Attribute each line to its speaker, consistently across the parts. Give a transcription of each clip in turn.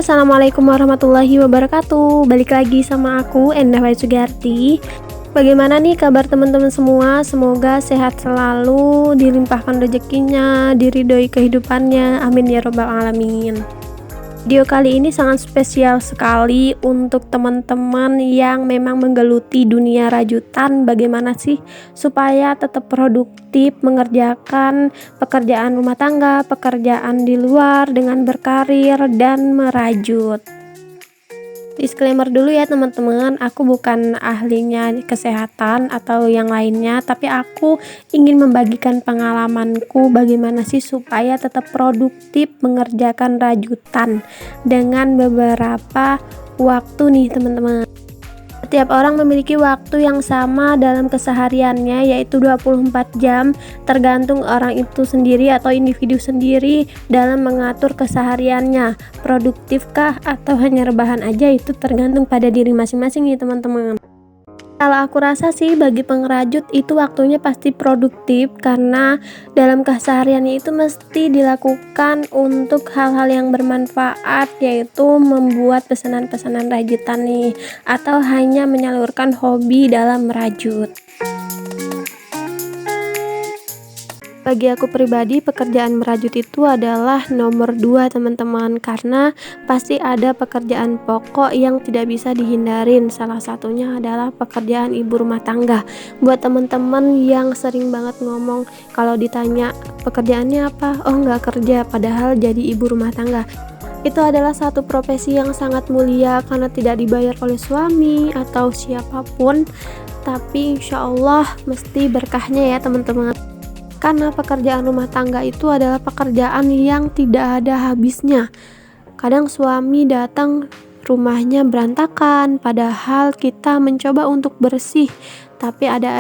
Speaker 1: Assalamualaikum warahmatullahi wabarakatuh. Balik lagi sama aku, Endah Wai Sugarti. Bagaimana nih kabar teman-teman semua? Semoga sehat selalu, dilimpahkan rezekinya, diridhoi kehidupannya. Amin ya robbal alamin. Video kali ini sangat spesial sekali untuk teman-teman yang memang menggeluti dunia rajutan. Bagaimana sih supaya tetap produktif mengerjakan pekerjaan rumah tangga, pekerjaan di luar dengan berkarir dan merajut. Disclaimer dulu ya teman-teman, aku bukan ahlinya kesehatan atau yang lainnya, tapi aku ingin membagikan pengalamanku bagaimana sih supaya tetap produktif mengerjakan rajutan dengan beberapa waktu nih teman-teman. Setiap orang memiliki waktu yang sama dalam kesehariannya, yaitu 24 jam, tergantung orang itu sendiri atau individu sendiri dalam mengatur kesehariannya. Produktifkah atau hanya rebahan aja, itu tergantung pada diri masing-masing nih teman-teman. Kalau aku rasa sih bagi pengrajut itu waktunya pasti produktif, karena dalam kesehariannya itu mesti dilakukan untuk hal-hal yang bermanfaat, yaitu membuat pesanan-pesanan rajutan nih, atau hanya menyalurkan hobi dalam merajut. Bagi aku pribadi, pekerjaan merajut itu adalah nomor 2 teman-teman, karena pasti ada pekerjaan pokok yang tidak bisa dihindarin. Salah satunya adalah pekerjaan ibu rumah tangga. Buat teman-teman yang sering banget ngomong kalau ditanya pekerjaannya apa, oh nggak kerja, padahal jadi ibu rumah tangga. Itu adalah satu profesi yang sangat mulia karena tidak dibayar oleh suami atau siapapun, tapi insya Allah mesti berkahnya ya teman-teman. Karena pekerjaan rumah tangga itu adalah pekerjaan yang tidak ada habisnya. Kadang suami datang rumahnya berantakan, padahal kita mencoba untuk bersih, tapi ada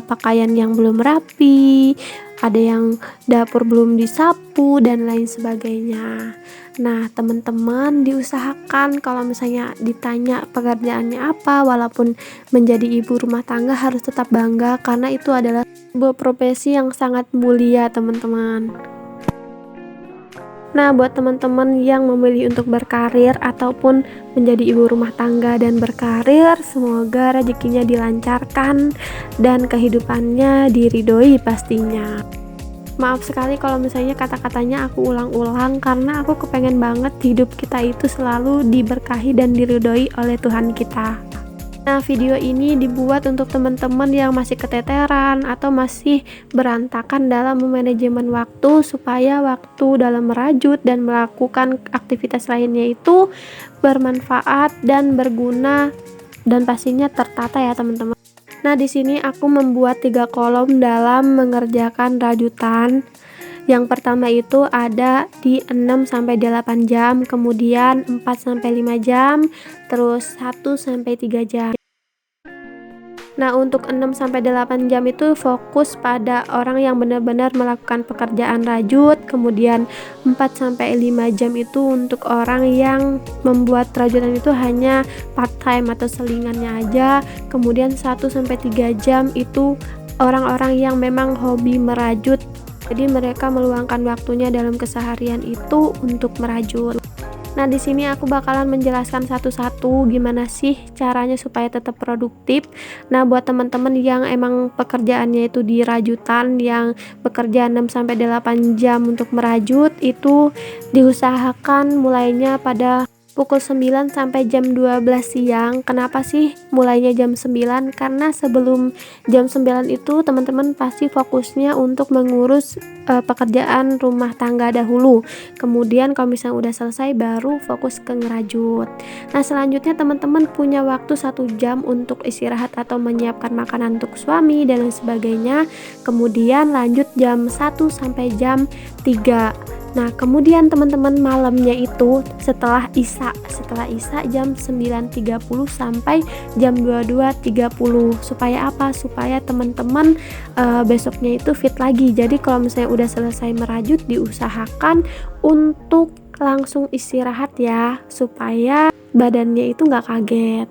Speaker 1: pakaian yang belum rapi, ada yang dapur belum disapu dan lain sebagainya. Nah teman-teman, diusahakan kalau misalnya ditanya pekerjaannya apa, walaupun menjadi ibu rumah tangga harus tetap bangga, karena itu adalah sebuah profesi yang sangat mulia teman-teman. Nah buat teman-teman yang memilih untuk berkarir ataupun menjadi ibu rumah tangga dan berkarir, semoga rezekinya dilancarkan dan kehidupannya diridhoi pastinya. Maaf sekali kalau misalnya kata-katanya aku ulang-ulang, karena aku kepengen banget hidup kita itu selalu diberkahi dan diridhoi oleh Tuhan kita. Nah video ini dibuat untuk teman-teman yang masih keteteran atau masih berantakan dalam memanajemen waktu, supaya waktu dalam merajut dan melakukan aktivitas lainnya itu bermanfaat dan berguna dan pastinya tertata ya teman-teman. Nah di sini aku membuat 3 kolom dalam mengerjakan rajutan. Yang pertama itu ada di 6-8 jam, kemudian 4-5 jam, terus 1-3 jam. Nah untuk 6-8 jam itu fokus pada orang yang benar-benar melakukan pekerjaan rajut, kemudian 4-5 jam itu untuk orang yang membuat rajutan itu hanya part time atau selingannya aja, kemudian 1-3 jam itu orang-orang yang memang hobi merajut, jadi mereka meluangkan waktunya dalam keseharian itu untuk merajut. Nah di sini aku bakalan menjelaskan satu-satu gimana sih caranya supaya tetap produktif. Nah buat teman-teman yang emang pekerjaannya itu di rajutan, yang bekerja 6-8 jam untuk merajut, itu diusahakan mulainya pada pukul 9 sampai jam 12 siang. Kenapa sih mulainya jam 9? Karena sebelum jam 9 itu teman-teman pasti fokusnya untuk mengurus pekerjaan rumah tangga dahulu. Kemudian kalau misalnya udah selesai baru fokus ke ngerajut. Nah selanjutnya teman-teman punya waktu 1 jam untuk istirahat atau menyiapkan makanan untuk suami dan lain sebagainya. Kemudian lanjut jam 1 sampai jam 3. Nah kemudian teman-teman malamnya itu setelah Isya jam 9.30 sampai jam 22.30. Supaya apa? Supaya teman-teman besoknya itu fit lagi. Jadi kalau misalnya udah selesai merajut, diusahakan untuk langsung istirahat ya, supaya badannya itu nggak kaget.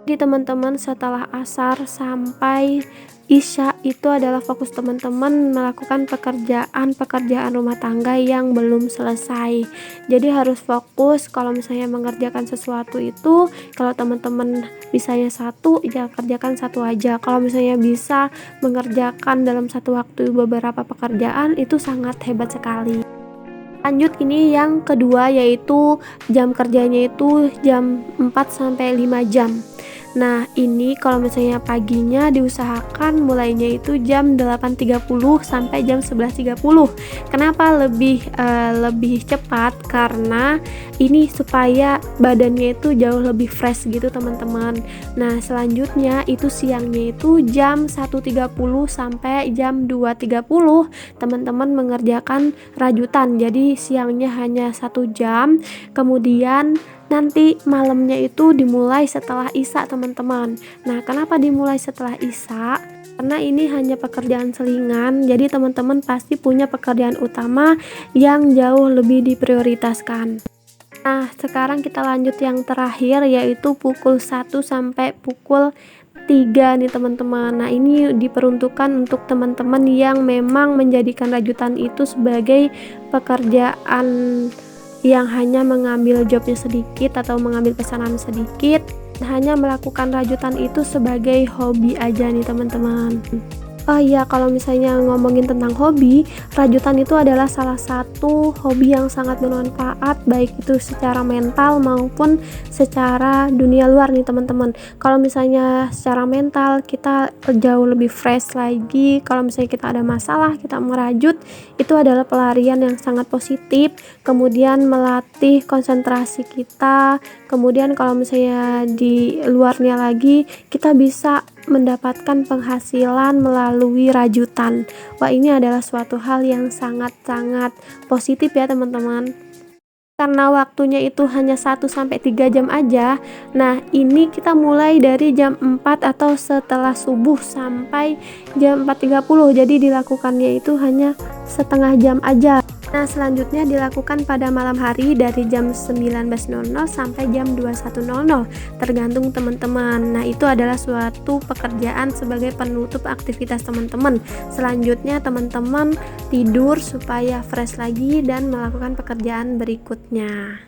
Speaker 1: Jadi teman-teman setelah asar sampai Isya itu adalah fokus teman-teman melakukan pekerjaan rumah tangga yang belum selesai. Jadi harus fokus kalau misalnya mengerjakan sesuatu itu, kalau teman-teman bisanya satu, ya kerjakan satu aja. Kalau misalnya bisa mengerjakan dalam satu waktu beberapa pekerjaan, itu sangat hebat sekali. Lanjut, ini yang kedua, yaitu jam kerjanya itu jam 4 sampai 5 jam. Nah, ini kalau misalnya paginya diusahakan mulainya itu jam 8.30 sampai jam 11.30. Kenapa lebih cepat? Karena ini supaya badannya itu jauh lebih fresh gitu, teman-teman. Nah, selanjutnya itu siangnya itu jam 1.30 sampai jam 2.30 teman-teman mengerjakan rajutan. Jadi siangnya hanya 1 jam, kemudian nanti malamnya itu dimulai setelah Isya, teman-teman. Nah, kenapa dimulai setelah Isya? Karena ini hanya pekerjaan selingan, jadi teman-teman pasti punya pekerjaan utama yang jauh lebih diprioritaskan. Nah, sekarang kita lanjut yang terakhir, yaitu pukul 1 sampai pukul 3 nih, teman-teman. Nah, ini diperuntukkan untuk teman-teman yang memang menjadikan rajutan itu sebagai pekerjaan yang hanya mengambil jobnya sedikit atau mengambil pesanan sedikit, hanya melakukan rajutan itu sebagai hobi aja nih, teman-teman. Oh iya, kalau misalnya ngomongin tentang hobi, rajutan itu adalah salah satu hobi yang sangat bermanfaat, baik itu secara mental maupun secara dunia luar nih, teman-teman. Kalau misalnya secara mental kita jauh lebih fresh lagi. Kalau misalnya kita ada masalah, kita merajut, itu adalah pelarian yang sangat positif, kemudian melatih konsentrasi kita. Kemudian kalau misalnya di luarnya lagi, kita bisa mendapatkan penghasilan melalui rajutan. Wah, ini adalah suatu hal yang sangat-sangat positif ya, teman-teman. Karena waktunya itu hanya 1-3 jam aja. Nah, ini kita mulai dari jam 4 atau setelah subuh sampai jam 4.30. Jadi dilakukannya itu hanya setengah jam aja. Nah, selanjutnya dilakukan pada malam hari dari jam 19.00 sampai jam 21.00, tergantung teman-teman. Nah, itu adalah suatu pekerjaan sebagai penutup aktivitas teman-teman. Selanjutnya teman-teman tidur supaya fresh lagi dan melakukan pekerjaan berikutnya.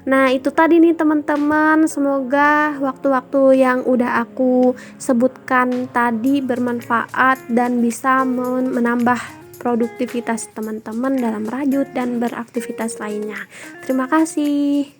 Speaker 1: Nah, itu tadi nih, teman-teman. Semoga waktu-waktu yang udah aku sebutkan tadi bermanfaat dan bisa menambah produktivitas teman-teman dalam rajut dan beraktivitas lainnya. Terima kasih.